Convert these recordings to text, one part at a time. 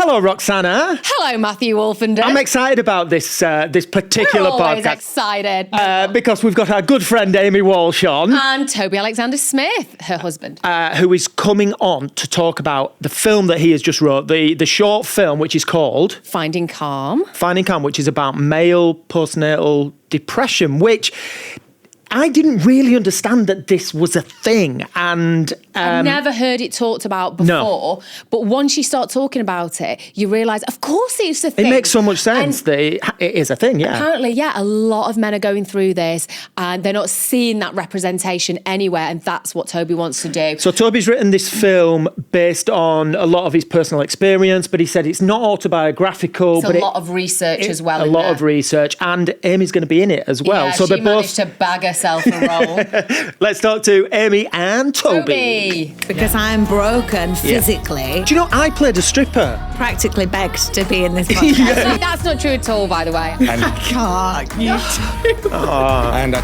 Hello, Roxana. Hello, Matthew Wolfenden. I'm excited about this particular We're always podcast. Excited. Because we've got our good friend Amy Walsh on. And Toby-ALEXANDER Smith, her husband. Who is coming on to talk about the film that he has just wrote, the short film, which is called Finding Calm. Finding Calm, which is about male postnatal depression, which I didn't really understand that this was a thing. And I've never heard it talked about before, but once you start talking about it, you realise, of course it's a thing. It makes so much sense that it is a thing, yeah. Apparently, yeah, a lot of men are going through this and they're not seeing that representation anywhere, and that's what Toby wants to do. So Toby's written this film based on a lot of his personal experience, but he said it's not autobiographical. It's a lot of research as well. A lot of research, and Amy's going to be in it as well. Yeah, so she managed to bag herself a role. Let's talk to Amy and Toby. Because I'm broken physically. Do you know, I played a stripper. Practically begged to be in this podcast. So that's not true at all, by the way. And I can't. You too. And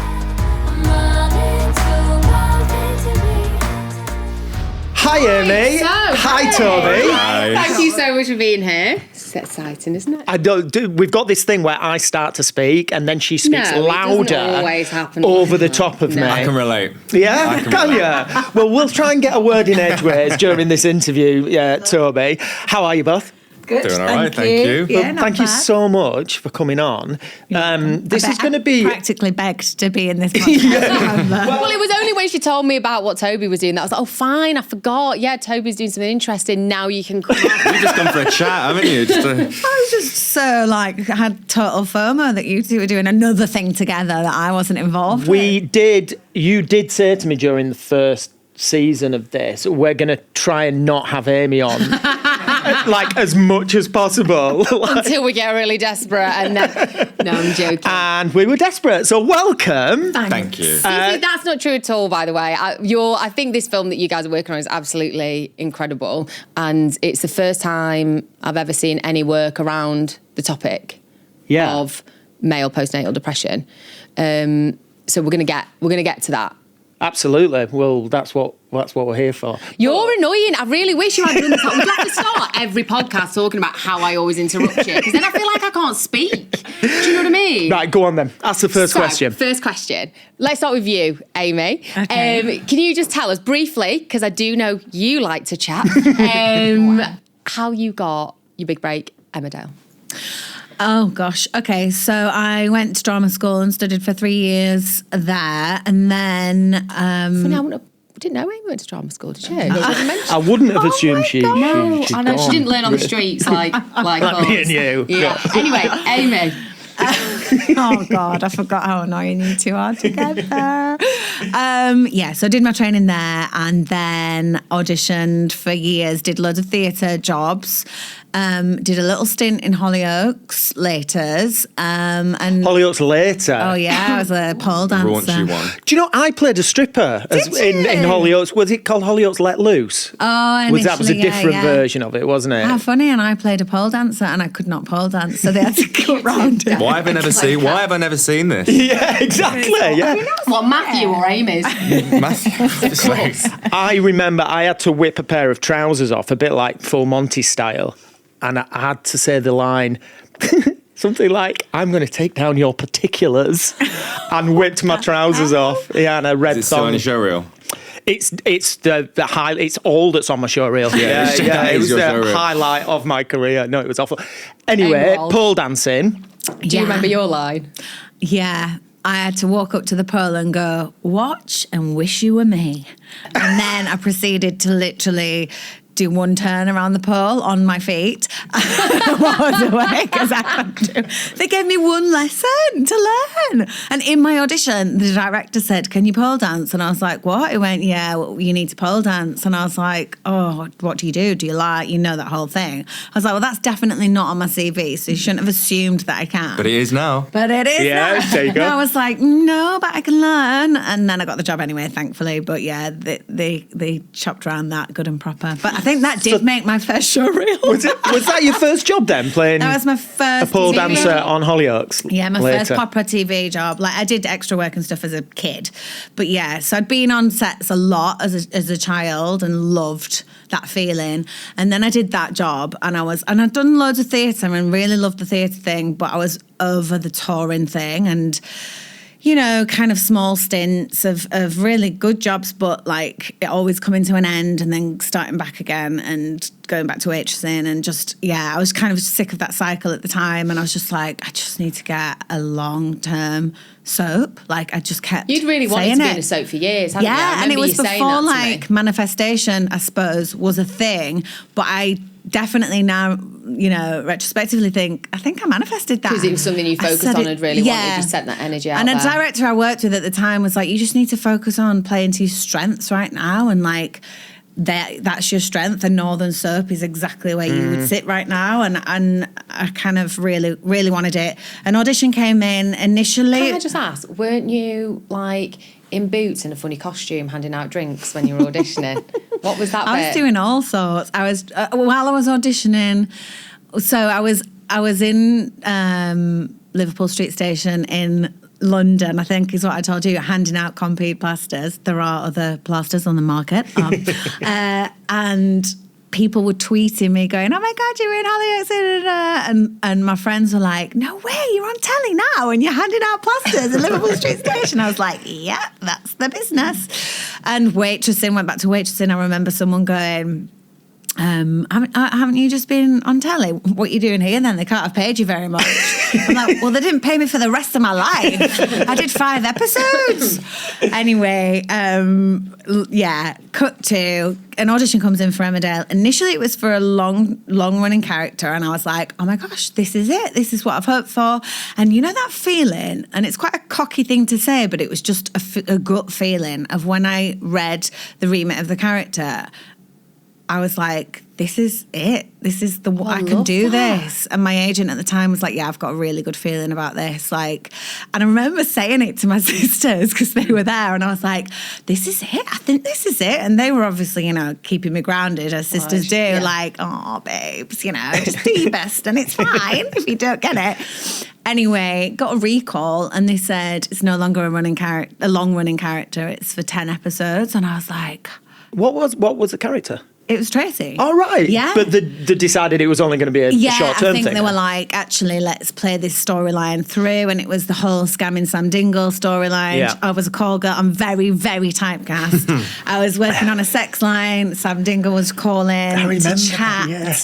Hi, Amy. Hi, Toby. Hi. Thank you so much for being here. It's exciting, isn't it? We've got this thing where I start to speak and then she speaks louder. It doesn't always happen over the top of me. I can relate. Yeah, can you? Well, we'll try and get a word in edgeways during this interview, Toby. How are you both? Good. Doing all right, thank you. Yeah, Well, thank you so much for coming on. This is going to be... Practically begged to be in this podcast. Well, it was only when she told me about what Toby was doing that I was like, oh, fine, I forgot. Yeah, Toby's doing something interesting. Now you can come on. You've just gone for a chat, haven't you? I was just so had total FOMO that you two were doing another thing together that I wasn't involved with. You did say to me during the first season of this, we're going to try and not have Amy on like as much as possible. Until we get really desperate and then... No, I'm joking. And we were desperate, so welcome. Thank you. See, that's not true at all, by the way. I think this film that you guys are working on is absolutely incredible, and it's the first time I've ever seen any work around the topic of male postnatal depression. So we're gonna get to that. Absolutely. Well, that's what we're here for. You're annoying. I really wish you had done this. We'd have to start every podcast talking about how I always interrupt you, because then I feel like I can't speak. Do you know what I mean? Right, go on then. Ask the first question. First question. Let's start with you, Amy. Okay. Can you just tell us briefly, because I do know you like to chat, how you got your big break, Emmerdale? Oh, gosh. Okay, so I went to drama school and studied for 3 years there, and then... Funny, I didn't know Amy went to drama school, did you? I wouldn't have assumed she'd I know, she didn't learn on the streets like us. me and you. Yeah. Anyway, Amy. Oh, God, I forgot how annoying you two are together. So I did my training there and then auditioned for years, did loads of theatre jobs, did a little stint in Hollyoaks Laters. And Hollyoaks Later? Oh, yeah, I was a pole dancer. Raunchy one. Do you know, I played a stripper in Hollyoaks. Was it called Hollyoaks Let Loose? Oh, That was a different version of it, wasn't it? How funny, and I played a pole dancer and I could not pole dance, so they had to cut round it. Why have I never seen this? Yeah, exactly. Yeah. What, Matthew or Amy's? I remember I had to whip a pair of trousers off, a bit like Full Monty style, and I had to say the line, something like, I'm going to take down your particulars, and whipped my trousers off. Yeah, and a red Is it still on your show reel? It's the highlight. It's all that's on my show reel. Yeah, it was your show the reel. highlight of my career. No, it was awful. Anyway, pole dancing. Do you remember your line? Yeah. I had to walk up to the pole and go, watch and wish you were me. And then I proceeded to literally do one turn around the pole on my feet while I was away because I couldn't do. They gave me one lesson to learn. And in my audition, the director said, can you pole dance? And I was like, what? He went, yeah, well, you need to pole dance. And I was like, oh, what do? Do you like, that whole thing? I was like, well, that's definitely not on my CV, so you shouldn't have assumed that I can. But it is now. But it is Yeah, now. there you go. And I was like, no, but I can learn. And then I got the job anyway, thankfully. But yeah, they chopped around that good and proper. But I think that did make my first show reel. Was that that your first job then, playing That was my first a pole TV dancer job. on Hollyoaks? Yeah, my later. first proper TV job. Like I did extra work and stuff as a kid, but yeah, so I'd been on sets a lot as a child and loved that feeling. And then I did that job, and I'd done loads of theatre and really loved the theatre thing, but I was over the touring thing and. You know, kind of small stints of really good jobs, but like it always coming to an end and then starting back again and going back to waitressing and just, yeah, I was kind of sick of that cycle at the time. And I was just like, I just need to get a long-term soap. Like I just kept You'd really wanted to be in a soap for years, hadn't you? I Yeah, and it remember was you saying before that to me. like manifestation, I suppose, was a thing. But I definitely now, you know, retrospectively think I manifested that. Because it was something you I focused said on it- and really wanted, yeah. you sent that energy out And there. a director I worked with at the time was like, you just need to focus on playing to your strengths right now, and like that's your strength, and Northern Soap is exactly where you would sit right now. And I kind of really, really wanted it. An audition came in initially. Can I just ask, weren't you like in boots in a funny costume handing out drinks when you were auditioning? What was that I bit? was doing all sorts. I was while I was auditioning. So I was in Liverpool Street Station in London, I think is what I told you, handing out Compeed plasters. There are other plasters on the market, and people were tweeting me going, "Oh my God, you're in Hollyoaks!" And my friends were like, "No way, you're on telly now, and you're handing out plasters in Liverpool Street Station." I was like, "Yeah, that's the business." And waitressing, went back to waitressing. I remember someone going, haven't you just been on telly? What are you doing here then? They can't have paid you very much. I'm like, well, they didn't pay me for the rest of my life. I did 5 episodes. Anyway, yeah, cut to an audition comes in for Emmerdale. Initially, it was for a long-running character, and I was like, oh my gosh, this is it. This is what I've hoped for. And you know that feeling, and it's quite a cocky thing to say, but it was just a gut feeling of when I read the remit of the character, I was like, this is it. This is I can do this. And my agent at the time was like, yeah, I've got a really good feeling about this. Like, and I remember saying it to my sisters because they were there, and I was like, this is it. I think this is it. And they were obviously, you know, keeping me grounded as sisters do. Yeah. Like, oh, babes, you know, just do your best and it's fine if you don't get it. Anyway, got a recall, and they said it's no longer a long-running character. It's for 10 episodes. And I was like, What was the character? it was Tracy. All right. Yeah. But they decided it was only going to be a short-term thing. I think they were like, actually, let's play this storyline through. And it was the whole scamming Sam Dingle storyline. Yeah. I was a call girl. I'm very, very typecast. I was working on a sex line. Sam Dingle was calling remember to that, chat, yeah.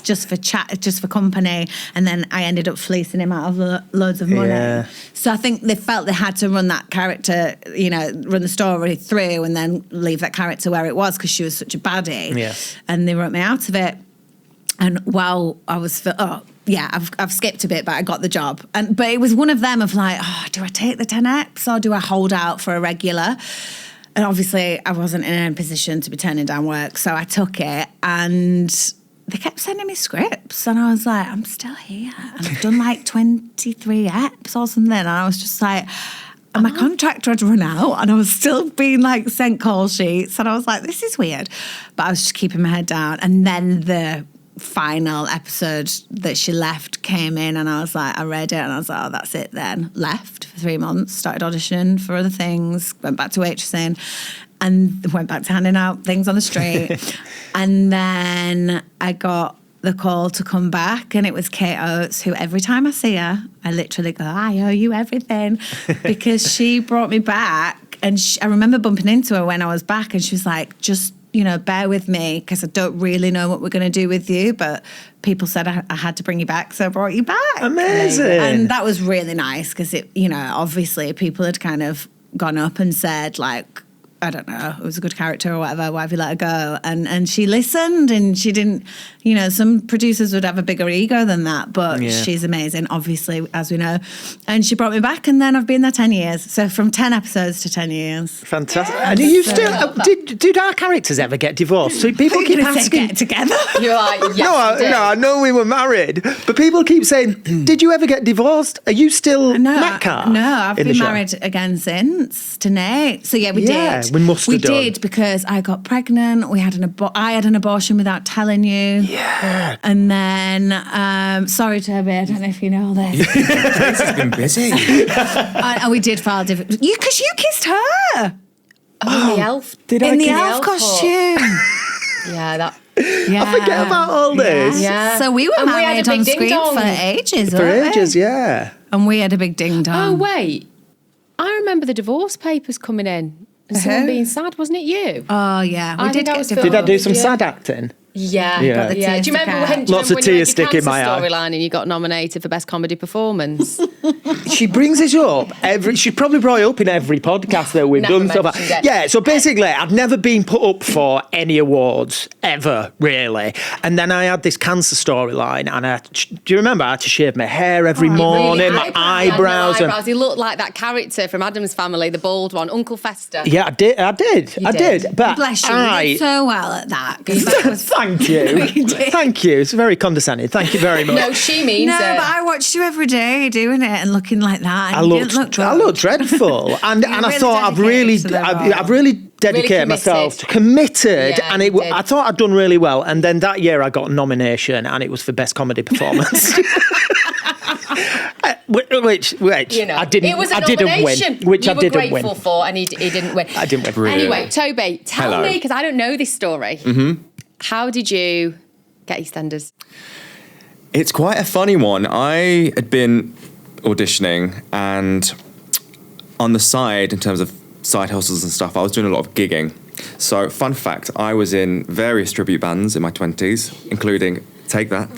just for company. And then I ended up fleecing him out of loads of money. Yeah. So I think they felt they had to run that character, you know, run the story through and then leave that character where it was because she was such a baddie. Yeah. And they wrote me out of it. And while I was, I've skipped a bit, but I got the job. But it was one of them of like, do I take the 10 eps or do I hold out for a regular? And obviously I wasn't in a position to be turning down work, so I took it. And they kept sending me scripts, and I was like, I'm still here, and I've done like 23 eps or something. And I was just like, and my contractor had run out, and I was still being like sent call sheets, and I was like, this is weird. But I was just keeping my head down. And then the final episode that she left came in, and I was like, I read it, and I was like, oh, that's it then. Left for 3 months, started audition for other things, went back to waitressing, and went back to handing out things on the street. And then I got the call to come back, and it was Kate Oates, who every time I see her, I literally go, I owe you everything, because she brought me back. And I remember bumping into her when I was back, and she was like, just, you know, bear with me because I don't really know what we're going to do with you, but people said I had to bring you back, so I brought you back. Amazing. And that was really nice because it, you know, obviously people had kind of gone up and said like, I don't know, it was a good character or whatever, why have you let her go? And she listened, and she didn't, you know, some producers would have a bigger ego than that, but she's amazing, obviously, as we know. And she brought me back, and then I've been there 10 years. So from 10 episodes to 10 years. Fantastic. And you still, did our characters ever get divorced? So people keep asking. Get together. You're like, yes, No, I know we were married, but people keep saying, did you ever get divorced? Are you still Matt Carr? No, I've in the been show? married again since to Nate. So yeah, we did. We must have done. We did, because I got pregnant. I had an abortion without telling you. Yeah. And then, sorry, Toby, I don't know if you know this. This has been busy. And we did file different. Because you kissed her Oh, the elf. Did I in the kiss- elf costume. Yeah, that. Yeah. I forget about all this. Yeah. So we were And we had married a big on ding screen dong. for ages. For weren't we? ages, yeah. And we had a big ding Oh, dong. wait. I remember the divorce papers coming in and someone Who? being sad, wasn't it you? Oh, yeah. We I did think I get was divorced. Did I do some Yeah. sad acting? Yeah. Yeah. Got the Yeah. tears Do you remember stuck when, out. do you Lots remember of when you tears had your stick in my cancer eye. storyline and you got nominated for Best Comedy Performance? She brings it up she probably brought it up in every podcast that we've Never done so far. mentioned it. Yeah, so basically I'd never been put up for any awards ever, really. And then I had this cancer storyline, and do you remember I had to shave my hair every morning, my eyebrows. He had no eyebrows. He looked like that character from Adam's Family, the bald one, Uncle Fester. Yeah, I did. I did. But Bless you. We did so well at that. 'cause that was Thank you. Thank you. It's very condescending. Thank you very much. No, she means No, it. but I watched you every day doing it and looking like that. And you didn't look good. I looked dreadful, and I really thought I've really dedicated committed. myself to committed, Yeah, and you did. I thought I'd done really well. And then that year I got a nomination, and it was for Best Comedy Performance. Which You know, I didn't. It was a I didn't nomination win. Which you I were didn't grateful win. for, and he didn't win. I didn't win. Brilliant. Anyway, Toby, tell Hello. me, because I don't know this story. Mm-hmm. How did you get EastEnders? It's quite a funny one. I had been auditioning, and on the side, in terms of side hustles and stuff, I was doing a lot of gigging. So, fun fact, I was in various tribute bands in my 20s, including Take That.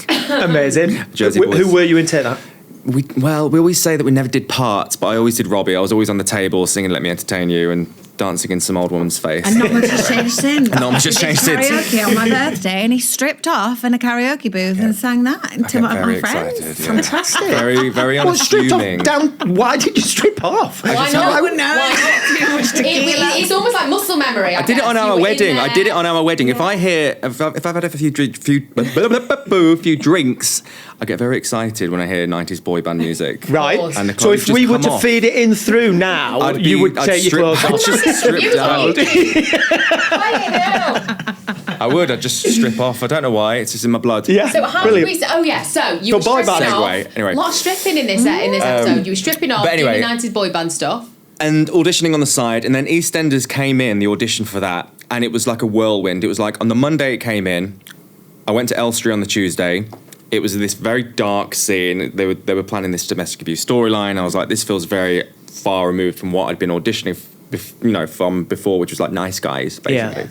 Amazing. Jersey Boys. Who were you in Take That? We always say that we never did parts, but I always did Robbie. I was always on the table singing Let Me Entertain You and dancing in some old woman's face. And not much has changed since. Not much has We did changed since. karaoke on my birthday, and he stripped off in a karaoke booth and sang that to my friends. yeah. Fantastic. Very, very Well, stripped unassuming. off down. Why did you strip off? Why I not? wouldn't know. Why not? Too much tequila. It's almost like muscle memory. I did it on our wedding. I did it on our wedding. If I've had a few drinks, I get very excited when I hear 90s boy band music. Right. And the So clothes if just we were come to off. feed it in through now, I'd take your clothes I'd off. just strip down. Why I would. I'd just strip off. I don't know why. It's just in my blood. Yeah. So how Brilliant. did we? Oh yeah. So you So were boy stripping band. off. Anyway. A lot of stripping in this episode. You were stripping off, but anyway. doing the 90s boy band stuff. And auditioning on the side, and then EastEnders came in, the audition for that, and it was like a whirlwind. It was like on the Monday it came in, I went to Elstree on the Tuesday. It was this very dark scene. They were planning this domestic abuse storyline. I was like, this feels very far removed from what I'd been auditioning, from before, which was like Nice Guys, basically.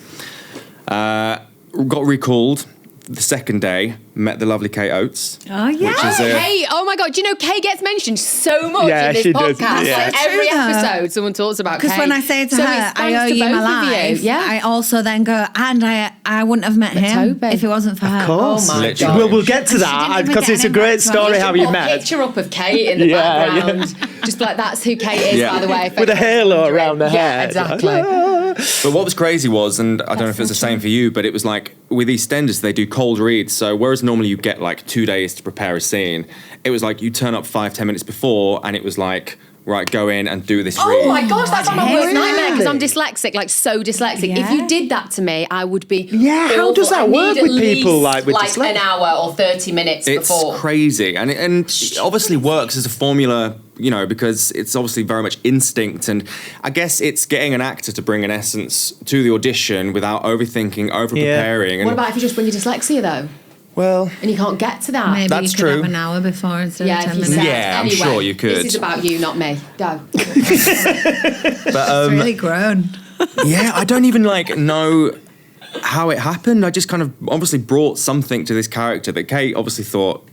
Got recalled the second day. Met the lovely Kate Oates. Oh, yeah. Which is Kate, oh my God, do you know Kate gets mentioned so much Yeah, in this she does, podcast? yeah. Like So every true, though. episode, someone talks about Kate. Because when I say to So her, it's I thanks owe to you my both of life, yeah. I also then go, and I wouldn't have met him Toby. if it wasn't for her. Of course. Oh my Literally. God. We'll get to She that didn't even because get it's a an great invite. story You how should you put a met. picture up of Kate in the Yeah, background. Just like that's who Kate is, Yeah. by the way. With a halo around the Yeah, head. exactly. But what was crazy was, and I don't know if it's the same for you, but it was like with EastEnders, they do cold reads. So whereas normally you get like 2 days to prepare a scene, it was like you turn up 5-10 minutes before, and it was like, right, go in and do this read. Oh my gosh, that's my worst Really? nightmare because I'm dyslexic, like so dyslexic. If Yeah. you did that to me, I would be Yeah, how awful. does that I need work at with people, least, like, with dyslexia? an hour or 30 minutes It's before. crazy, and it obviously works as a formula, because it's obviously very much instinct, and I guess it's getting an actor to bring an essence to the audition without overthinking, over-preparing. What about if you just bring your dyslexia though, Well, and you can't get to that? Maybe That's you could have true. an hour before instead Yeah, of 10 if you minutes. said, Yeah, I'm anyway, sure you could. This is about you, not me. Go. but It's really grown. yeah, I don't even know how it happened. I just kind of obviously brought something to this character that Kate obviously thought.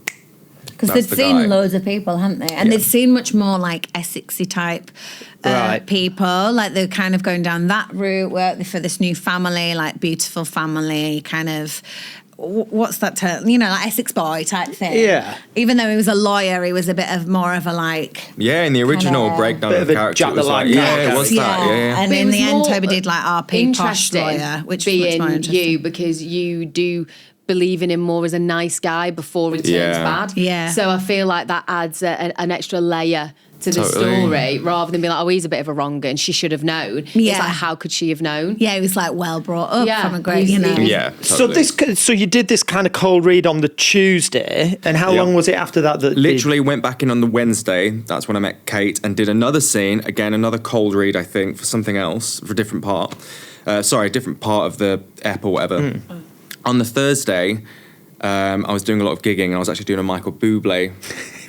Because That's they'd the seen guy. loads of people, hadn't they? And Yeah. they'd seen much more like Essexy type Right. people. Like they're kind of going down that route where for this new family, like beautiful family, kind of. What's that term? Like Essex boy type thing. Yeah. Even though he was a lawyer, he was a bit of more of a like. Yeah, in the original Kinda breakdown bit of of the a character, Jack it was the like, Lion yeah, character. it was that. Yeah. And But it in was the end, more Toby did like RP posh interesting lawyer, which was being much more interesting. you because you do believe in him more as a nice guy before he turns Yeah. bad. Yeah. So I feel like that adds an extra layer to the story, rather than be like, oh, he's a bit of a wronger and she should have known. Yeah. It's like, how could she have known? Yeah, it was like well brought up Yeah. from a great, you know. Yeah, totally. So you did this kind of cold read on the Tuesday, and how long was it after that? Literally went back in on the Wednesday. That's when I met Kate and did another scene. Again, another cold read, I think, for something else, for a different part. Different part of the ep or whatever. On the Thursday, I was doing a lot of gigging, and I was actually doing a Michael Bublé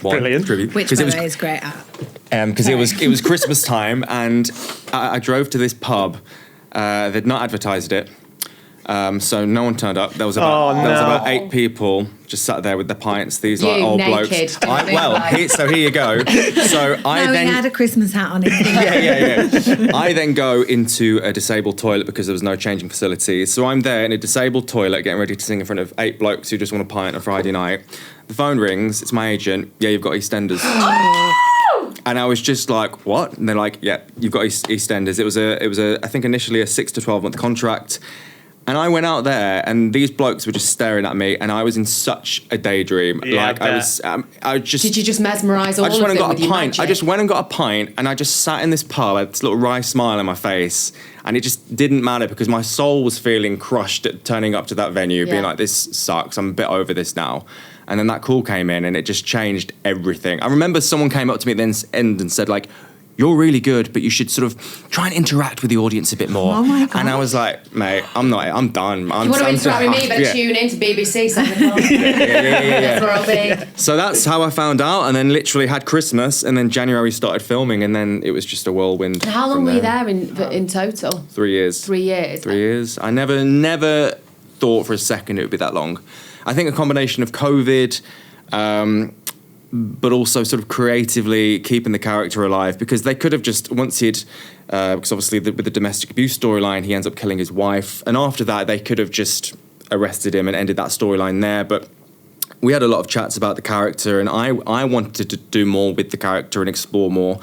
Brilliant. tribute. Which, by the way, is great at. Because it was Christmas time, and I drove to this pub. They'd not advertised it, so no one turned up. There was about 8 people just sat there with their pints. These like old naked, blokes. So here you go. So I No, then he had a Christmas hat on. yeah. I then go into a disabled toilet because there was no changing facilities. So I'm there in a disabled toilet getting ready to sing in front of 8 blokes who just want a pint on a Friday night. The phone rings. It's my agent. Yeah, you've got EastEnders. And I was just like, what? And they're like, yeah, you've got EastEnders. It was a I think initially a 6 to 12 month contract. And I went out there, and these blokes were just staring at me, and I was in such a daydream. Yeah, I just. Did you just mesmerise all of them? I just went and got with a your pint. magic? I just went and got a pint, and I just sat in this pub, I had this little wry smile on my face, and it just didn't matter because my soul was feeling crushed at turning up to that venue, being like, this sucks. I'm a bit over this now. And then that call came in, and it just changed everything. I remember someone came up to me at the end and said, like, you're really good, but you should sort of try and interact with the audience a bit more. Oh my God. And I was like, mate, I'm done. You want to interact with me, but tune in to BBC 7 o'clock. That's where I'll be. So that's how I found out, and then literally had Christmas, and then January started filming, and then it was just a whirlwind. And how long from were you there in total? 3 years. 3 years. 3 years. I never thought for a second it would be that long. I think a combination of COVID, but also sort of creatively keeping the character alive, because they could have just, once he'd, because obviously with the domestic abuse storyline, he ends up killing his wife, and after that they could have just arrested him and ended that storyline there, but we had a lot of chats about the character, and I wanted to do more with the character and explore more.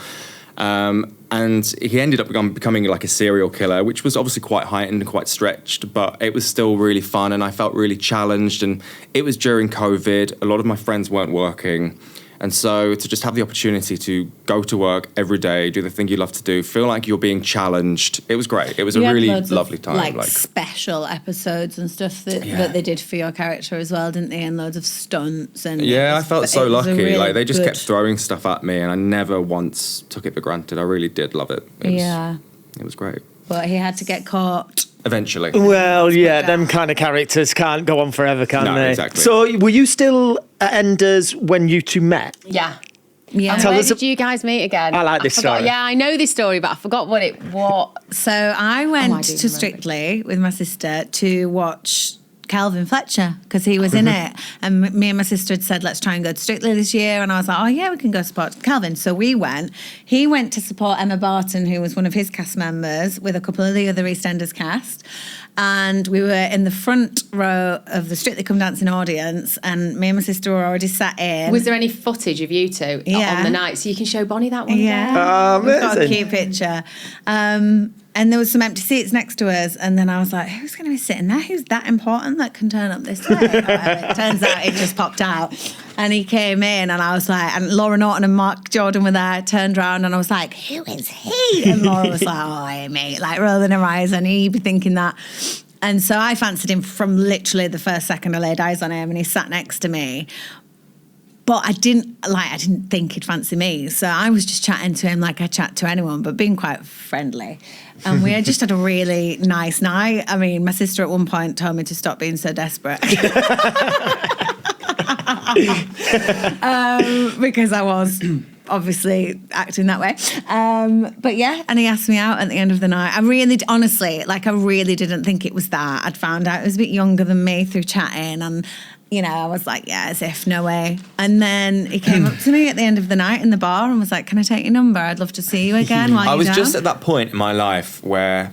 And he ended up becoming like a serial killer, which was obviously quite heightened and quite stretched, but it was still really fun, and I felt really challenged, and it was during COVID. A lot of my friends weren't working. And so to just have the opportunity to go to work every day, do the thing you love to do, feel like you're being challenged, it was great. It was a really lovely time. Like special episodes and stuff that they did for your character as well, didn't they? And loads of stunts. And I felt so lucky. Really like they just good... kept throwing stuff at me, and I never once took it for granted. I really did love it. It was great. But he had to get caught. Eventually. Well, yeah, them kind of characters can't go on forever, can No, they? exactly. So, were you still at Enders when you two met? Yeah. Yeah. And where did you guys meet again? I like this story. Yeah, I know this story, but I forgot what. So I went I do to remember. Strictly with my sister to watch Calvin Fletcher because he was in it, and me and my sister had said let's try and go to Strictly this year, and I was like, oh yeah, we can go support Calvin. So we went. He went to support Emma Barton, who was one of his cast members, with a couple of the other EastEnders cast. And we were in the front row of the Strictly Come Dancing audience, and me and my sister were already sat in. Was there any footage of you two on the night, so you can show Bonnie that one? Yeah, we've got a amazing. cute picture. And there was some empty seats next to us, and then I was like, who's going to be sitting there? Who's that important that can turn up this way? It turns out it just popped out. And he came in, and I was like, and Laura Norton and Mark Jordan were there, turned around, and I was like, who is he? And Laura was like, oh, hey, mate, like rolling her eyes, and he'd be thinking that. And so I fancied him from literally the first second I laid eyes on him, and he sat next to me. But I didn't think he'd fancy me. So I was just chatting to him like I chat to anyone, but being quite friendly. And we just had a really nice night. I mean, my sister at one point told me to stop being so desperate. Because I was obviously acting that way. But yeah, and he asked me out at the end of the night. I really didn't think it was that. I'd found out he was a bit younger than me through chatting, and you know, I was like, yeah, as if, no way. And then he came up to me at the end of the night in the bar and was like, can I take your number? I'd love to see you again while I you're was down. just at that point in my life where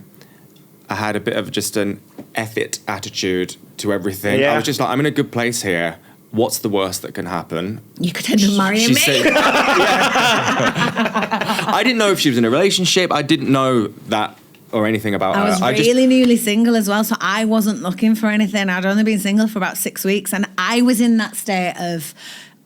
I had a bit of just an F it attitude to everything. Yeah. I was just like, I'm in a good place here. What's the worst that can happen? You could end up marrying me. Said, I didn't know if she was in a relationship. I didn't know that or anything about her. I was really newly single as well, so I wasn't looking for anything. I'd only been single for about 6 weeks, and I was in that state of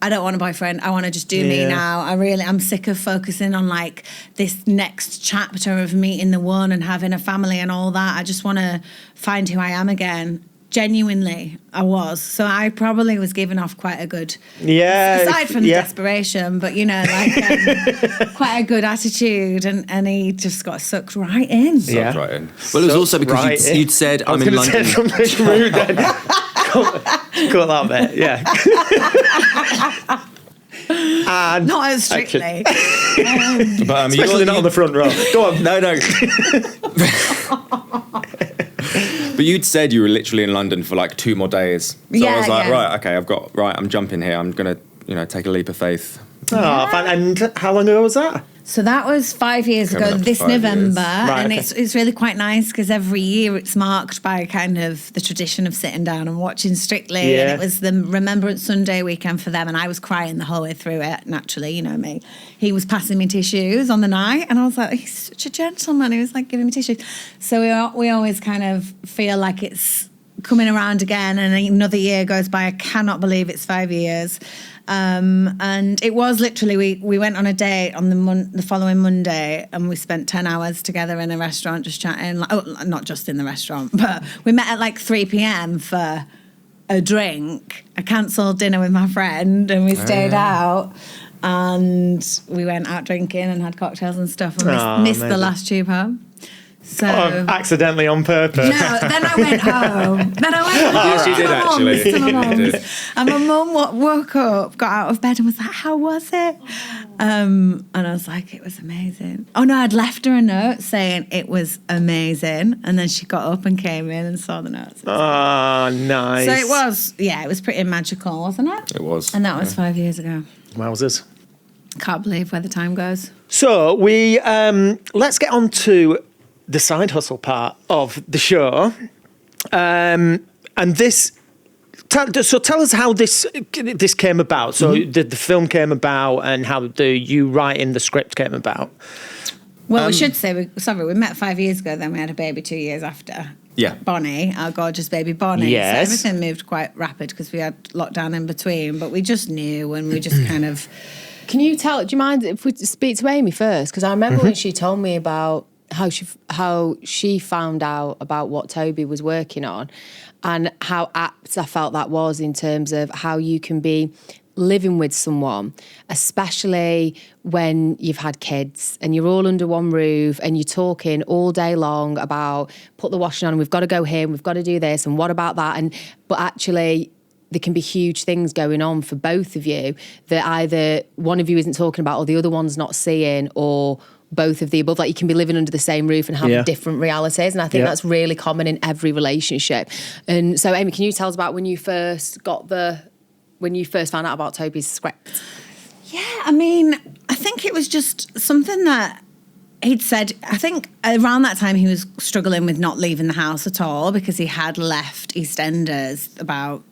I don't want a boyfriend. I want to just do me now. I'm sick of focusing on like this next chapter of meeting the one and having a family and all that. I just want to find who I am again. Genuinely, I was. So I probably was giving off quite a good, aside from the desperation, but like quite a good attitude. And he just got sucked right in. Sucked right in. Well, it was also because you'd said, I'm in London. Say something rude then. Cut that bit, yeah. And not as strictly. But, especially not on the front row. Go on. No. But you'd said you were literally in London for like 2 more days. So I was like, right, okay, I'm jumping here. I'm going to, take a leap of faith. Oh, and how long ago was that? So that was 5 years ago this November. Right, and okay. it's really quite nice because every year it's marked by kind of the tradition of sitting down and watching Strictly. Yeah. And it was the Remembrance Sunday weekend for them. And I was crying the whole way through it, naturally, you know me. He was passing me tissues on the night. And I was like, he's such a gentleman. He was like giving me tissues. So we always kind of feel like it's coming around again. And another year goes by. I cannot believe it's 5 years. And it was literally, we went on a date on the following Monday and we spent 10 hours together in a restaurant just chatting. Not just in the restaurant, but we met at like 3 p.m. for a drink. I cancelled dinner with my friend and we stayed out and we went out drinking and had cocktails and stuff and missed the last tube home. So accidentally on purpose. No, then I went home. Yes, you did actually. To my mum's. And my mum woke up, got out of bed and was like, how was it? And I was like, it was amazing. Oh no, I'd left her a note saying it was amazing. And then she got up and came in and saw the notes. Oh, nice. So it was pretty magical, wasn't it? It was. And that was 5 years ago. Wowzers. Can't believe where the time goes. So we let's get on to the side hustle part of the show. And this, tell us how this came about. So the film came about and how you writing the script came about. Well, we should say, we met 5 years ago, then we had a baby 2 years after. Yeah. Bonnie, our gorgeous baby Bonnie. Yes. So everything moved quite rapid because we had lockdown in between, but we just knew and we just kind of... Can you do you mind if we speak to Amy first? Because I remember when she told me about how she found out about what Toby was working on and how apt I felt that was in terms of how you can be living with someone, especially when you've had kids and you're all under one roof and you're talking all day long about put the washing on, we've got to go here, and we've got to do this, and what about that? But actually there can be huge things going on for both of you that either one of you isn't talking about or the other one's not seeing, or both of the above. Like you can be living under the same roof and have different realities, and I think that's really common in every relationship. And so Amy, can you tell us about when you first found out about Toby's script? Yeah, I mean, I think it was just something that he'd said. I think around that time he was struggling with not leaving the house at all because he had left EastEnders about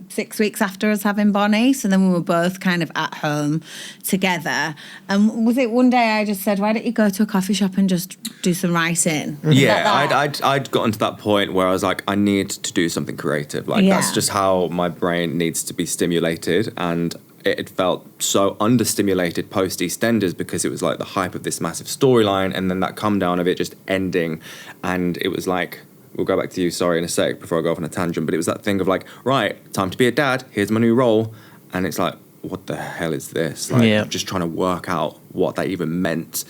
6 weeks after us having Bonnie. So then we were both kind of at home together. And was it one day I just said, why don't you go to a coffee shop and just do some writing? Yeah, I'd gotten to that point where I was like, I need to do something creative. Like that's just how my brain needs to be stimulated. And it felt so understimulated post EastEnders because it was like the hype of this massive storyline and then that come down of it just ending. And it was like, we'll go back to you, sorry, in a sec before I go off on a tangent, but it was that thing of like, right, time to be a dad, here's my new role. And it's like, what the hell is this? Like, just trying to work out what that even meant.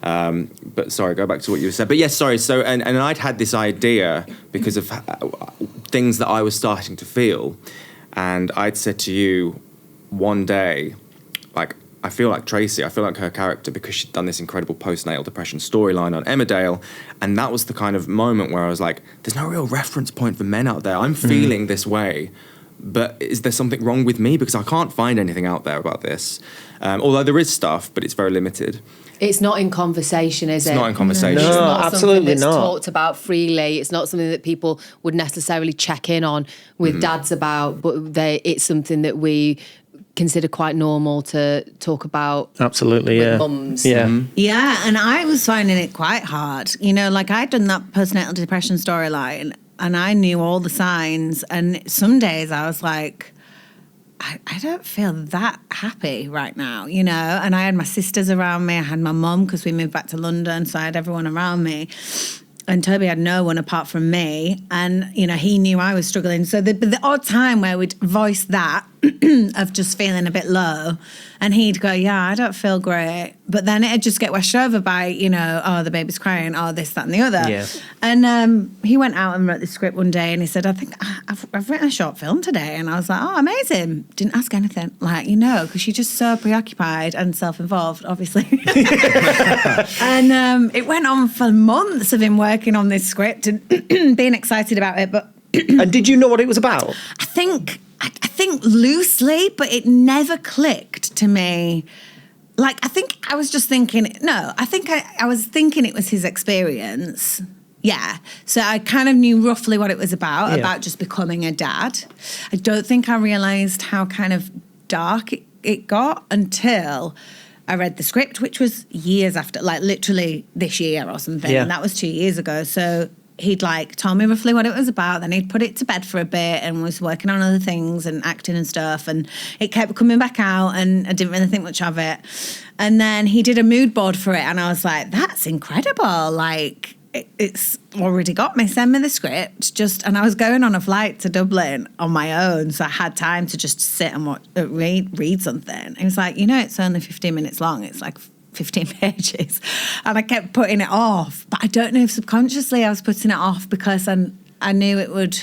But sorry, go back to what you said. But yes, sorry. So, and I'd had this idea because of things that I was starting to feel. And I'd said to you one day, like, I feel like Tracy, I feel like her character because she'd done this incredible postnatal depression storyline on Emmerdale. And that was the kind of moment where I was like, there's no real reference point for men out there. I'm feeling this way, but is there something wrong with me? Because I can't find anything out there about this. Although there is stuff, but it's very limited. It's not in conversation, is it? It's not in conversation. No, No, it's not absolutely something that's not. talked about freely. It's not something that people would necessarily check in on with dads about, but it's something that we consider quite normal to talk about. Absolutely, with mums. Yeah. Yeah, and I was finding it quite hard. You know, like I'd done that postnatal depression storyline and I knew all the signs. And some days I was like, I don't feel that happy right now, you know. And I had my sisters around me. I had my mum because we moved back to London, so I had everyone around me. And Toby had no one apart from me. And, you know, he knew I was struggling. So the odd time where we'd voice that of just feeling a bit low, and he'd go, yeah, I don't feel great. But then it'd just get washed over by, you know, oh, the baby's crying, oh, this, that and the other. Yeah. And he went out and wrote the script one day and he said, I think I've written a short film today. And I was like, oh, amazing. Didn't ask anything. Like, you know, because you're just so preoccupied and self-involved, obviously. And it went on for months of him working on this script and being excited about it. But And did you know what it was about? I think loosely, but it never clicked to me. Like, I think I was just thinking, I was thinking it was his experience. Yeah. So I kind of knew roughly what it was about just becoming a dad. I don't think I realised how kind of dark it got until I read the script, which was years after, like literally this year or something. Yeah. And that was 2 years ago. So he'd like told me roughly what it was about, then he'd put it to bed for a bit and was working on other things and acting and stuff, and it kept coming back out and I didn't really think much of it. And then he did a mood board for it and I was like, that's incredible, like it's already got me, send me the script. And I was going on a flight to Dublin on my own, so I had time to just sit and read something. He was like, you know, it's only 15 minutes long, it's like 15 pages. And I kept putting it off. But I don't know if subconsciously I was putting it off because I knew it would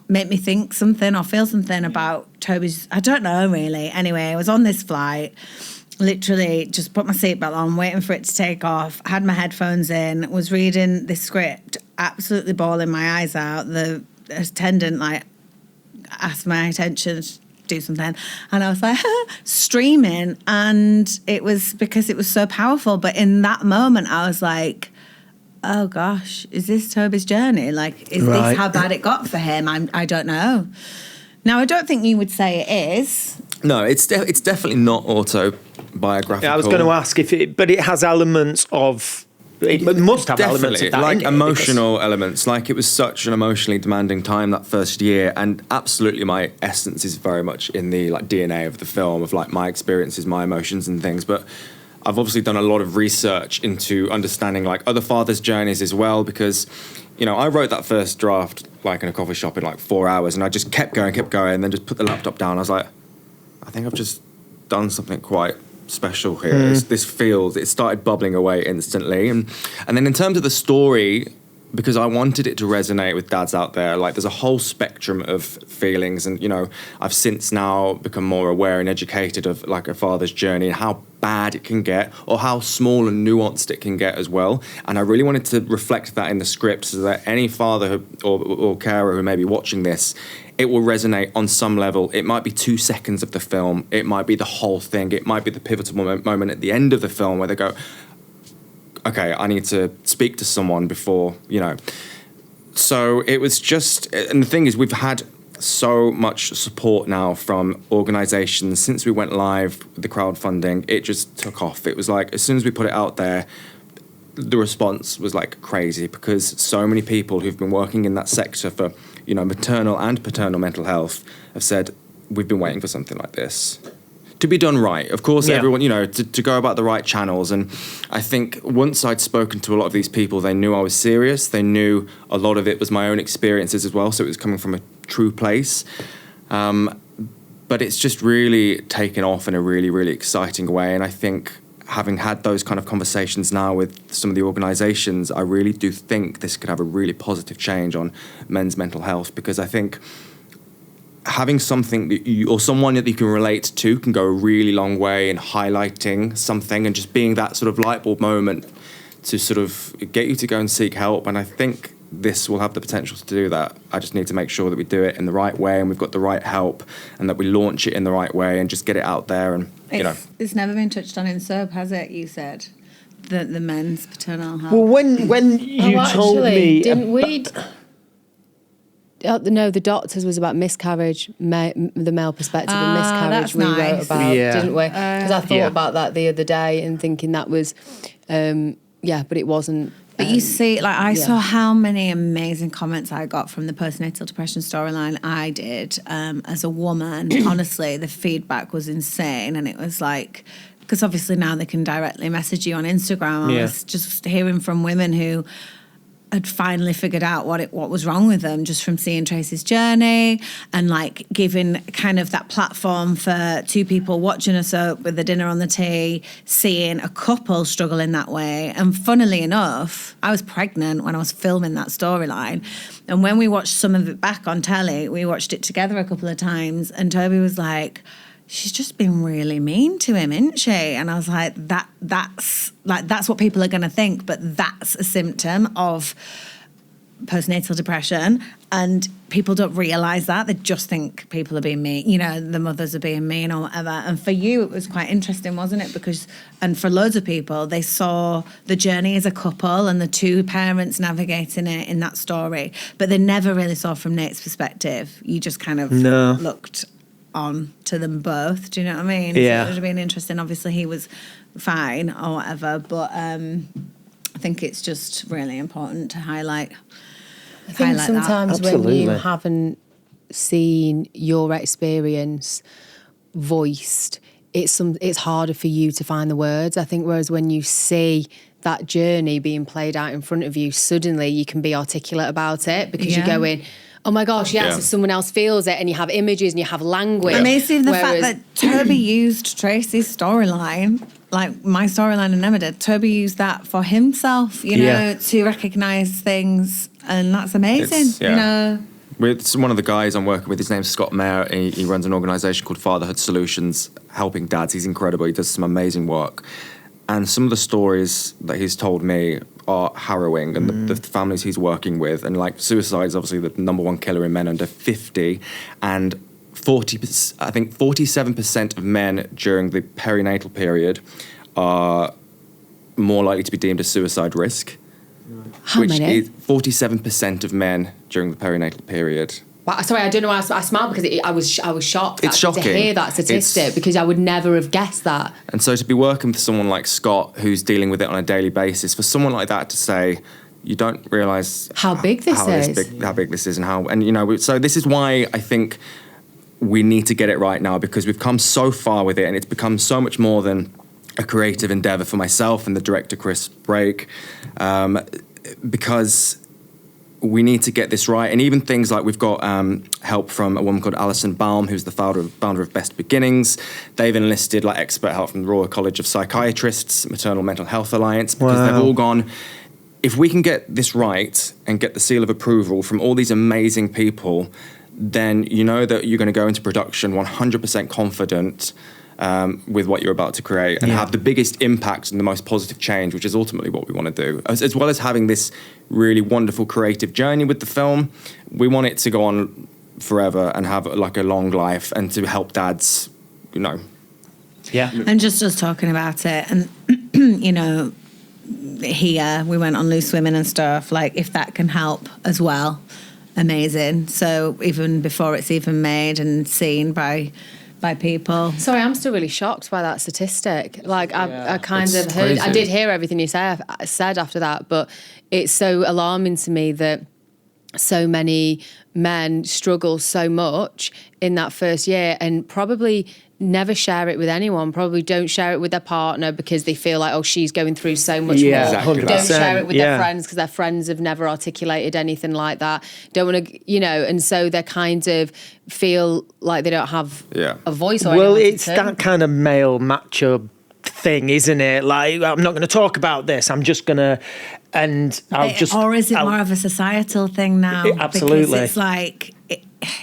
make me think something or feel something about Toby's. I don't know, really. Anyway, I was on this flight, literally just put my seatbelt on, waiting for it to take off, had my headphones in, was reading this script, absolutely bawling my eyes out. The attendant, like, asked my attention, do something, and I was like streaming, and it was because it was so powerful. But in that moment I was like, oh gosh, is this Toby's journey? Like, is this how bad it got for him? I don't know. Now, I don't think you would say it is. No, it's definitely not autobiographical. Yeah, I was going to ask but it has elements of. It must have elements of that, like in it, emotional elements. Like, it was such an emotionally demanding time that first year, and absolutely my essence is very much in the like DNA of the film, of like my experiences, my emotions and things. But I've obviously done a lot of research into understanding like other fathers' journeys as well, because, you know, I wrote that first draft like in a coffee shop in like 4 hours, and I just kept going, and then just put the laptop down. I was like, I think I've just done something quite special here. This feels, it started bubbling away instantly. And then in terms of the story, because I wanted it to resonate with dads out there, like there's a whole spectrum of feelings, and, you know, I've since now become more aware and educated of like a father's journey and how bad it can get, or how small and nuanced it can get as well. And I really wanted to reflect that in the script so that any father or carer who may be watching this, it will resonate on some level. It might be 2 seconds of the film. It might be the whole thing. It might be the pivotal moment at the end of the film where they go, okay, I need to speak to someone before, you know. So it was just, and the thing is, we've had so much support now from organisations since we went live with the crowdfunding. It just took off. It was like, as soon as we put it out there, the response was like crazy, because so many people who've been working in that sector for, you know, maternal and paternal mental health have said, we've been waiting for something like this to be done right. Of course, everyone, you know, to go about the right channels. And I think once I'd spoken to a lot of these people, they knew I was serious. They knew a lot of it was my own experiences as well, so it was coming from a true place. But it's just really taken off in a really, really exciting way. And I think having had those kind of conversations now with some of the organisations, I really do think this could have a really positive change on men's mental health, because I think having something that you, or someone that you can relate to, can go a really long way in highlighting something and just being that sort of light bulb moment to sort of get you to go and seek help. And I think this will have the potential to do that. I just need to make sure that we do it in the right way and we've got the right help, and that we launch it in the right way and just get it out there. And, you know. It's never been touched on in soap, has it, you said? The men's paternal health. Well, when you told me... Didn't we... No, the doctors was about miscarriage, the male perspective of miscarriage. We wrote about, didn't we? Because I thought about that the other day and thinking that was, but it wasn't. But you see, like, I saw how many amazing comments I got from the postnatal depression storyline I did as a woman. Honestly, the feedback was insane. And it was like, because obviously now they can directly message you on Instagram. I was just hearing from women who had finally figured out what was wrong with them just from seeing Tracy's journey, and like giving kind of that platform for two people watching a soap with the dinner on the tea, seeing a couple struggle in that way. And funnily enough, I was pregnant when I was filming that storyline, and when we watched some of it back on telly, we watched it together a couple of times, and Toby was like, she's just been really mean to him, isn't she? And I was like, that's what people are going to think, but that's a symptom of postnatal depression, and people don't realise that. They just think people are being mean, the mothers are being mean or whatever. And for you, it was quite interesting, wasn't it? Because, and for loads of people, they saw the journey as a couple and the two parents navigating it in that story, but they never really saw from Nate's perspective. You just kind of looked on to them both. Do you know what I mean? Yeah. So it would have been interesting. Obviously, he was fine or whatever, but I think it's just really important to highlight. I think sometimes when you Absolutely. haven't seen your experience voiced, it's harder for you to find the words. I think whereas when you see that journey being played out in front of you, suddenly you can be articulate about it because you're going, oh my gosh, yes, if someone else feels it, and you have images and you have language. Amazing the fact that Toby used Tracy's storyline, like my storyline in Emmerdale, Toby used that for himself, to recognise things, and that's amazing, With one of the guys I'm working with, his name's Scott Mayer, and he runs an organisation called Fatherhood Solutions, helping dads. He's incredible. He does some amazing work. And some of the stories that he's told me are harrowing, and the families he's working with. And like suicide is obviously the number one killer in men under 50. And 47% of men during the perinatal period are more likely to be deemed a suicide risk. How many? Is 47% of men during the perinatal period. Sorry, I don't know why I smiled, because I was shocked It's shocking. to hear that statistic, because I would never have guessed that. And so to be working with someone like Scott, who's dealing with it on a daily basis, for someone like that to say, you don't realise how big this is, so this is why I think we need to get it right now, because we've come so far with it, and it's become so much more than a creative endeavour for myself and the director Chris Brake, because we need to get this right. And even things like, we've got help from a woman called Alison Baum, who's the founder of Best Beginnings. They've enlisted like expert help from the Royal College of Psychiatrists, Maternal Mental Health Alliance, because they've all gone, if we can get this right and get the seal of approval from all these amazing people, then you know that you're going to go into production 100% confident with what you're about to create, and have the biggest impact and the most positive change, which is ultimately what we want to do. As well as having this really wonderful creative journey with the film, we want it to go on forever and have like a long life, and to help dads, Yeah. And just us talking about it, and here we went on Loose Women and stuff, like if that can help as well, amazing. So even before it's even made and seen by people. Sorry, I'm still really shocked by that statistic. Like, I kind of heard, crazy. I did hear everything you said after that, but it's so alarming to me that so many men struggle so much in that first year, and probably never share it with anyone, probably don't share it with their partner because they feel like, oh, she's going through so much more. Exactly. Don't share it with their friends because their friends have never articulated anything like that. Don't want to, and so they kind of feel like they don't have a voice or Well, anyone it's to turn. that kind of male macho thing, isn't it? Like, I'm not going to talk about this. I'm just going to, and I'll just... Or is it more of a societal thing now? Absolutely. Because it's like,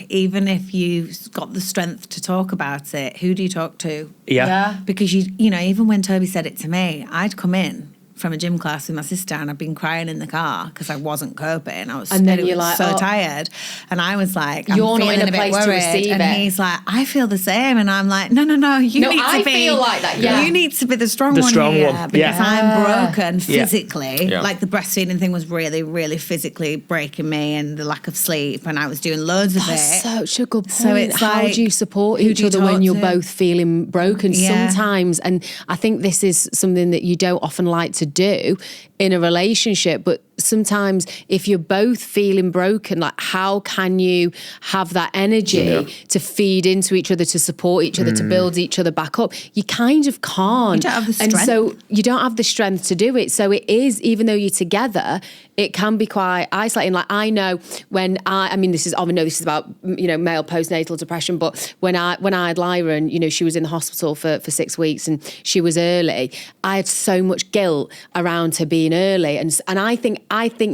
even if you've got the strength to talk about it, who do you talk to? Yeah. Because, even when Toby said it to me, I'd come in from a gym class with my sister, and I'd been crying in the car because I wasn't coping. I was, and then you're like, so tired, and I was like, you're I'm not in feeling a place bit to worried. receive and it. he's like, I feel the same, and I'm like, no, you No, need I to be. feel like that. Yeah, you need to be the strong The one strong here, one, because yeah. I'm broken physically. Yeah. Like the breastfeeding thing was really, really physically breaking me, and the lack of sleep, and I was doing loads of that's it. such a good point. So it's how like, do you support who each do you other talk when you're to? both feeling broken Yeah. sometimes? And I think this is something that you don't often like to do in a relationship. But sometimes if you're both feeling broken, like how can you have that energy to feed into each other, to support each other, to build each other back up? You kind of can't. You don't have the strength. And so you don't have the strength to do it. So it is, even though you're together, it can be quite isolating. Like I know when I mean, this is about, male postnatal depression, but when I had Lyra and, she was in the hospital for 6 weeks and she was early, I had so much guilt around her being early. And I think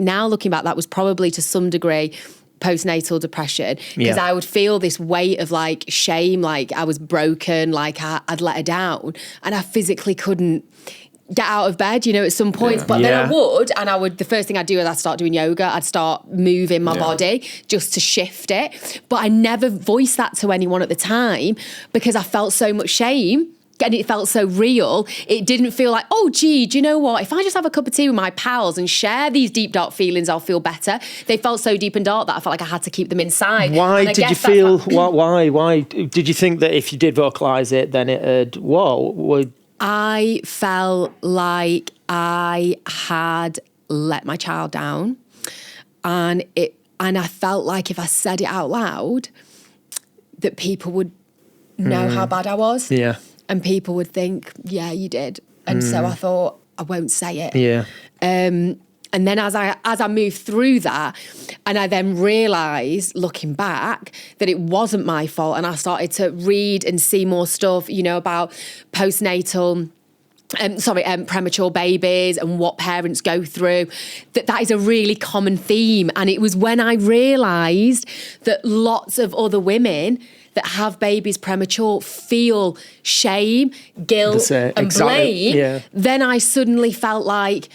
now looking back, that was probably to some degree postnatal depression, because I would feel this weight of like shame, like I was broken, like I'd let her down, and I physically couldn't get out of bed, at some points. But then I would, the first thing I'd do is I'd start doing yoga, I'd start moving my body just to shift it. But I never voiced that to anyone at the time because I felt so much shame. And it felt so real. It didn't feel like, oh, gee, do you know what? If I just have a cup of tea with my pals and share these deep, dark feelings, I'll feel better. They felt so deep and dark that I felt like I had to keep them inside. Why did you feel, why did you think that if you did vocalise it, then it'd, I felt like I had let my child down. And I felt like if I said it out loud, that people would know how bad I was. Yeah. And people would think, yeah, you did. And so I thought, I won't say it. Yeah. And then as I moved through that, and I then realised, looking back, that it wasn't my fault. And I started to read and see more stuff, about postnatal, premature babies and what parents go through, that is a really common theme. And it was when I realised that lots of other women that have babies premature feel shame, guilt and blame, then I suddenly felt like,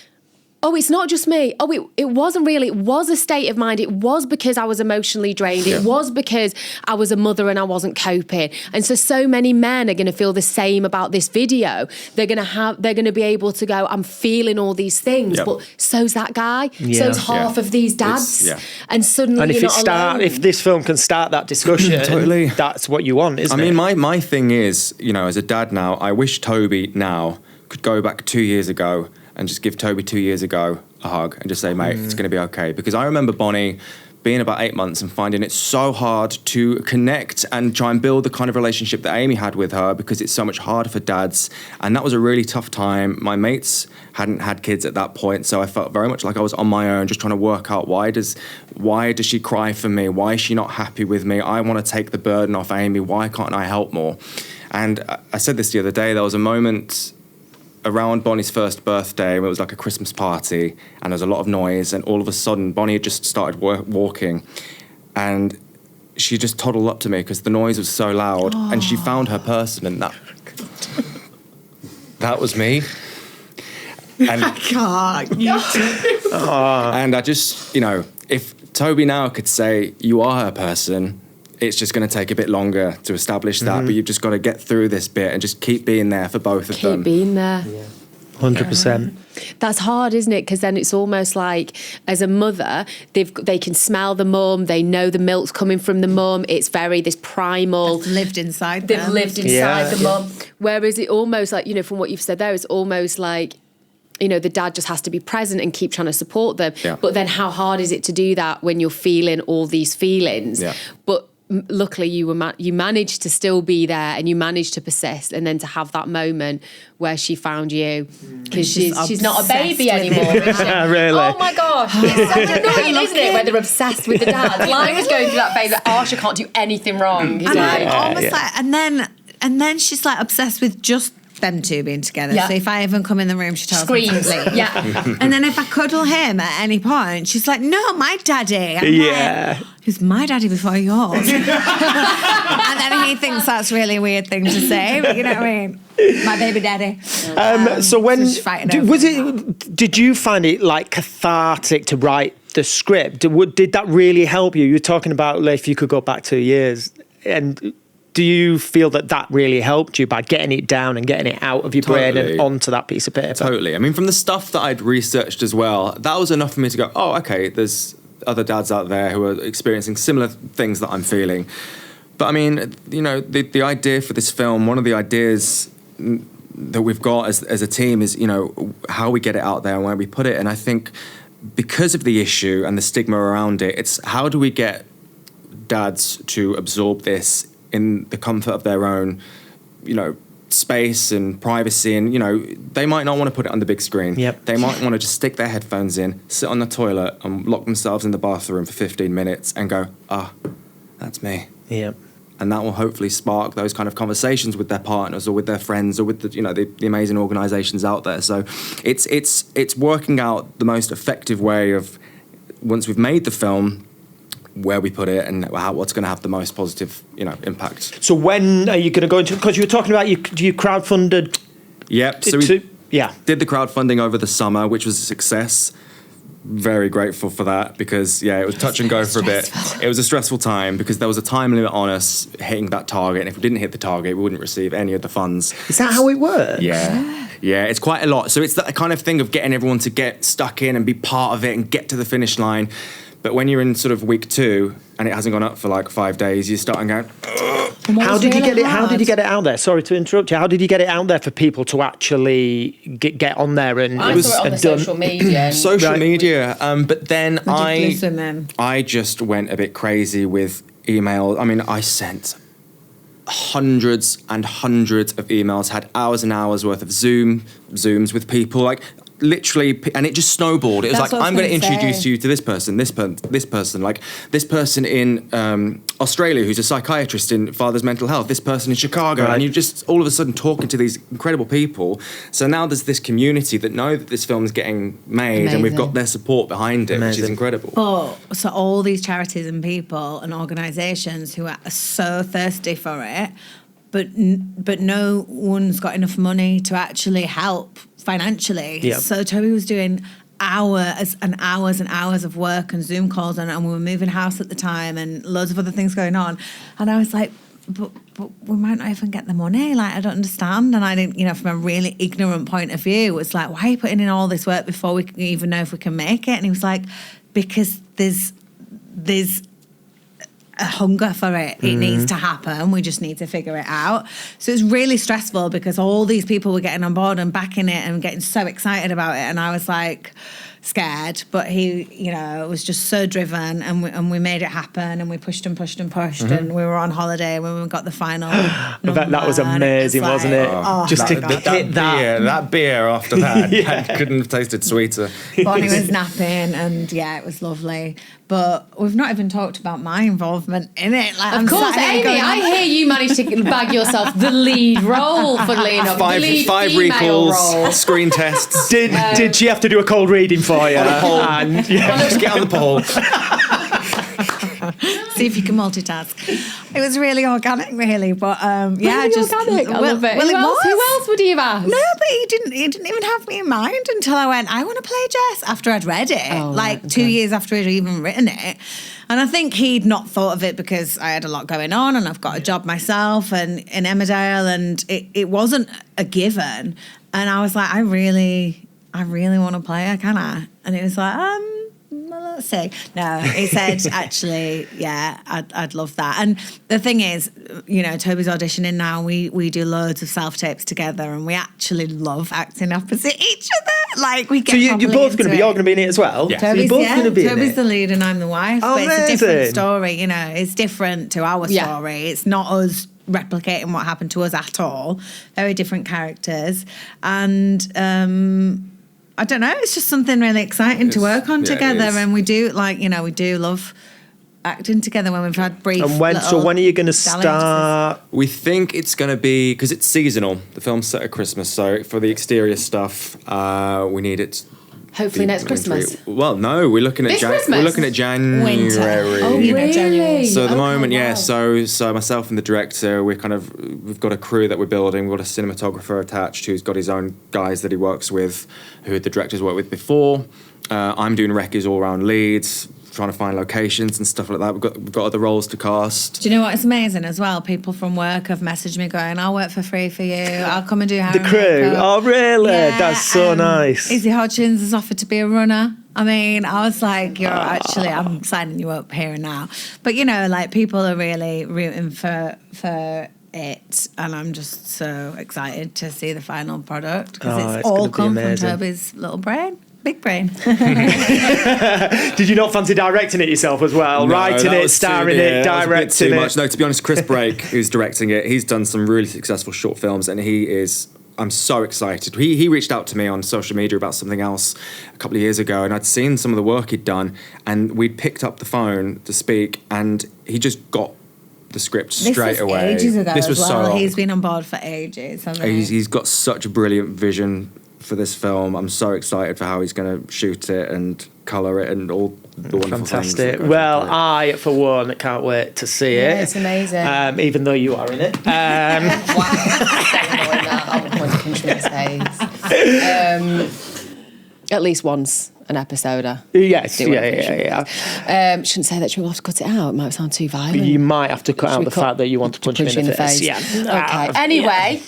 oh, it's not just me. Oh, it wasn't really. It was a state of mind. It was because I was emotionally drained. It was because I was a mother and I wasn't coping. And so many men are going to feel the same about this video. They're going to be able to go, I'm feeling all these things, but so's that guy. So's half of these dads. And suddenly and you're not alone. If this film can start that discussion, totally, that's what you want, isn't it? I mean, my thing is, as a dad now, I wish Toby now could go back 2 years ago and just give Toby 2 years ago a hug and just say, mate, it's going to be okay. Because I remember Bonnie being about 8 months and finding it so hard to connect and try and build the kind of relationship that Amy had with her, because it's so much harder for dads. And that was a really tough time. My mates hadn't had kids at that point, so I felt very much like I was on my own, just trying to work out why does she cry for me? Why is she not happy with me? I want to take the burden off Amy. Why can't I help more? And I said this the other day, there was a moment around Bonnie's first birthday, it was like a Christmas party, and there was a lot of noise, and all of a sudden Bonnie had just started walking, and she just toddled up to me because the noise was so loud, and she found her person, and that was me. And I can't. And I just, if Toby now could say, you are her person, it's just going to take a bit longer to establish that, but you've just got to get through this bit and just keep being there for both of them. Keep being there. 100%. That's hard, isn't it? Because then it's almost like, as a mother, they can smell the mum, they know the milk's coming from the mum. It's very this primal. They've lived inside the mum. Whereas it almost like, from what you've said there, it's almost like, the dad just has to be present and keep trying to support them. Yeah. But then how hard is it to do that when you're feeling all these feelings? Yeah. But luckily you managed to still be there, and you managed to persist, and then to have that moment where she found you, because she's not a baby anymore, is she? Really? Oh my gosh, it's so annoying, isn't it, when they're obsessed with the dad. Lyra's going through that phase that Arsha can't do anything wrong. And I'm almost like, and then she's like obsessed with just them two being together. Yeah. So if I even come in the room, she tells me to leave. Yeah. And then if I cuddle him at any point, she's like, no, my daddy. I'm like, who's my daddy before yours? And then he thinks that's really a weird thing to say, but you know what I mean? My baby daddy. So when did you find it like cathartic to write the script? Did that really help you? You were talking about if you could go back 2 years, and do you feel that really helped you by getting it down and getting it out of your brain and onto that piece of paper? Totally. I mean, from the stuff that I'd researched as well, that was enough for me to go, oh, okay, there's other dads out there who are experiencing similar things that I'm feeling. But I mean, the idea for this film, one of the ideas that we've got as a team is, how we get it out there and where we put it. And I think because of the issue and the stigma around it, it's how do we get dads to absorb this in the comfort of their own, space and privacy, and they might not want to put it on the big screen. Yep. They might want to just stick their headphones in, sit on the toilet and lock themselves in the bathroom for 15 minutes and go, that's me. Yeah. And that will hopefully spark those kind of conversations with their partners or with their friends or with the amazing organisations out there. So it's working out the most effective way of, once we've made the film, where we put it and what's going to have the most positive impact. So when are you going to go into, because you were talking about you crowdfunded? Yep. So we did the crowdfunding over the summer, which was a success. Very grateful for that because it was touch and go for a bit. It was a stressful time because there was a time limit on us hitting that target, and if we didn't hit the target, we wouldn't receive any of the funds. Is that how it works? Yeah, it's quite a lot. So it's that kind of thing of getting everyone to get stuck in and be part of it and get to the finish line. But when you're in sort of week 2 and it hasn't gone up for like 5 days, you start and go, How did you get it out there? Sorry to interrupt you. How did you get it out there for people to actually get on there and I saw it on the social media. Social media. But then Ridiculous, I just went a bit crazy with email. I mean, I sent hundreds and hundreds of emails, had hours and hours worth of Zooms with people, like literally, and it just snowballed. It was like, I'm going to introduce you to this person, like this person in Australia who's a psychiatrist in Father's Mental Health, this person in Chicago, and you're just all of a sudden talking to these incredible people. So now there's this community that know that this film is getting made, and we've got their support behind it, which is incredible. So all these charities and people and organisations who are so thirsty for it, but no one's got enough money to actually help financially. Yep. So Toby was doing hours and hours and hours of work and Zoom calls, and we were moving house at the time and loads of other things going on. And I was like, but we might not even get the money. Like, I don't understand. And I didn't, from a really ignorant point of view, it's like, why are you putting in all this work before we can even know if we can make it? And he was like, because there's a hunger for it. It needs to happen. We just need to figure it out. So it's really stressful because all these people were getting on board and backing it and getting so excited about it. And I was like scared, but he, was just so driven, and we made it happen, and we pushed and pushed and pushed, and we were on holiday when we got the final number. That was amazing, wasn't it? Just to hit that. That beer after that couldn't have tasted sweeter. Bonnie was napping, and it was lovely. But we've not even talked about my involvement in it. Like, of course, Amy, I hear you managed to bag yourself the lead role, funnily enough. Five recalls, screen tests. Did she have to do a cold reading for you? Just get on the pole. See if you can multitask. It was really organic, really, but really just organic. I love it. Who else would he have asked? No, but he didn't even have me in mind until I went, I want to play Jess, after I'd read it, 2 years after I'd even written it. And I think he'd not thought of it because I had a lot going on, and I've got a job myself and in Emmerdale, and it wasn't a given. And I was like, I really want to play her, can I? And he was like, well, let's see. No, he said, actually, I'd love that. And the thing is, Toby's auditioning now. We do loads of self-tapes together, and we actually love acting opposite each other. Like, we get. So you're both going to be. You're going to be in it as well. Yeah. Toby's, both going to be. Toby's the lead, and I'm the wife. Oh, but it's a different amazing. story. It's different to our story. It's not us replicating what happened to us at all. Very different characters, and I don't know. It's just something really exciting to work on together, and we do we do love acting together when we've had brief. And when are you going to start? We think it's going to be, because it's seasonal. The film's set at Christmas, so for the exterior stuff, we need it. Hopefully next Christmas. Well, no, we're looking at Christmas? We're looking at January. Winter. Oh, really? January. So at the moment, wow. So myself and the director, we've got a crew that we're building. We've got a cinematographer attached who's got his own guys that he works with, who the director's worked with before. I'm doing Recce's all-round leads, trying to find locations and stuff like that. We've got other roles to cast. Do you know what? It's amazing as well. People from work have messaged me going, I'll work for free for you. I'll come and do hair The and crew. makeup. Oh, really? Yeah, That's so nice. Izzy Hodgins has offered to be a runner. I mean, I was like, I'm signing you up here and now. But, people are really rooting for it, and I'm just so excited to see the final product because Oh, it's it's all gonna be come from amazing. Toby's little brain. Big brain. Did you not fancy directing it yourself as well? No, Writing that it, was starring too, it, yeah, that was a bit directing too it. much. No, to be honest, Chris Brake, who's directing it, he's done some really successful short films, and I'm so excited. He reached out to me on social media about something else a couple of years ago, and I'd seen some of the work he'd done, and we'd picked up the phone to speak, and he just got the script straight away. Ages ago This was as well. so He's been on board for ages. Hasn't he? He's got such a brilliant vision for this film. I'm so excited for how he's going to shoot it and colour it and all the wonderful things. Fantastic. that go Well, into it. I, for one, can't wait to see it. It's amazing. Even though you are in it. Wow. I'm going to punch me in the face. At least once an episode. Yes, Do yeah. Shouldn't say that. We'll have to cut it out. It might sound too violent. You might have to cut Should out we the cut- fact that you want to punch me in the face. Yeah. Okay. Anyway,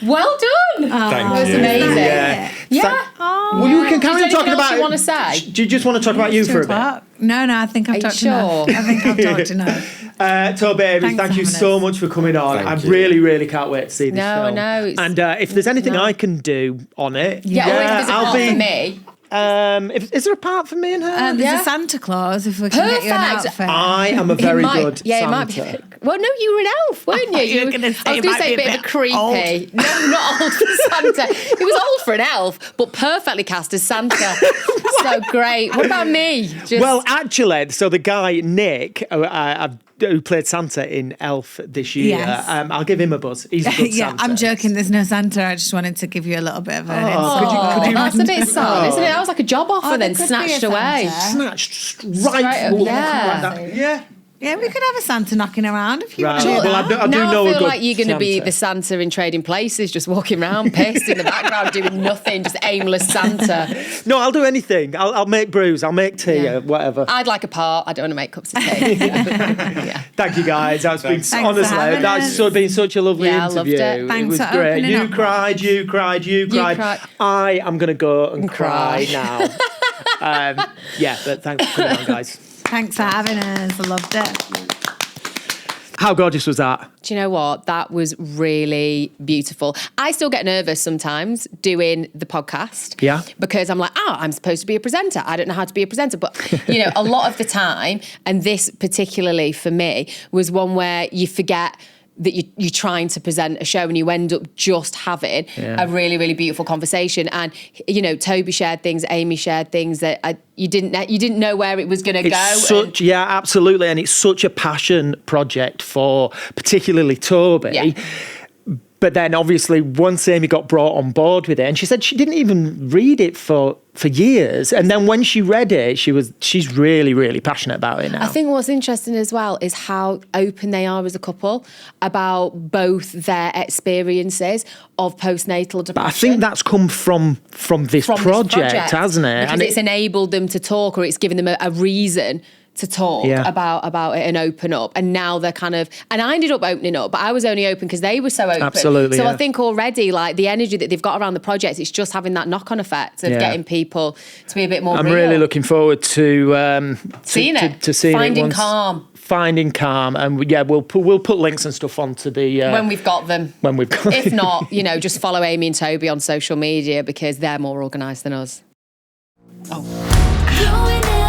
well done. Thank That was you. amazing. Yeah. Yeah. Well, you can carry on Is there talking anything else about. you want to say? Do you just want to talk about you for a bit? No, I think I've Are you talked sure? enough. I think I've talked enough. Toby, Amy, Thanks thank for you having so us. much for coming on. Thank I you. really can't wait to see this No, I film. know, it's- And if there's anything I can do on it, Yeah, or if there's a I'll part be. for me. Is there a part for me and her? There's Yeah. a Santa Claus if we can get you an Perfect. outfit. I am a It very might- good Yeah, Santa. it might be. Well, no, you were an elf, weren't you? you were gonna say I was it going might to say a be a bit of a bit creepy. old. No, not old for Santa. It was old for an elf, but perfectly cast as Santa. So great. What about me? Just, Well, actually, so the guy Nick, who played Santa in Elf this year, Yes. I'll give him a buzz. He's a good Yeah, Santa. I'm joking. There's no Santa. I just wanted to give you a little bit of an insight. oh, that's a bit sad, isn't it? That was like a job offer, Oh, then there could be snatched a away. Santa. Snatched right Straight up, like yeah. that. Yeah. Yeah, we could have a Santa knocking around if you Right. want to do Well, that. I do now know I a feel good like you're going to be Santa. the Santa in Trading Places, just walking around pissed in the background doing nothing, just aimless Santa. No, I'll do anything. I'll make brews. I'll make tea. Yeah. Whatever. I'd like a part. I don't want to make cups of tea. yeah. Thank you, guys. That's been for honestly. having That's us. so been such a lovely Yeah, I loved interview. it. Thanks was for great. opening You up. cried. You cried. cried. I am gonna go and cry cry. now. Yeah, but thanks for coming on, guys. Thanks for having us. I loved it. How gorgeous was that? Do you know what? That was really beautiful. I still get nervous sometimes doing the podcast. Yeah. Because I'm like, I'm supposed to be a presenter. I don't know how to be a presenter. But, a lot of the time, and this particularly for me, was one where you forget that you're trying to present a show and you end up just having a really, really beautiful conversation. And, Toby shared things, Amy shared things that you didn't know where it was going to go. Yeah, absolutely. And it's such a passion project for particularly Toby. Yeah. But then obviously once Amy got brought on board with it, and she said she didn't even read it for years. And then when she read it, she's really, really passionate about it now. I think what's interesting as well is how open they are as a couple about both their experiences of postnatal depression. But I think that's come from this project, hasn't it? Because it's enabled them to talk, or it's given them a reason to talk about it and open up. And now they're and I ended up opening up, but I was only open because they were so open. Absolutely, So yeah. I think already, like, the energy that they've got around the project, it's just having that knock-on effect of getting people to be a bit more I'm real. really looking forward to Seeing it. to seeing Finding it once. calm. Finding calm, and we'll put links and stuff onto the When we've got them. when we've got. If not, just follow Amy and Toby on social media because they're more organised than us. Going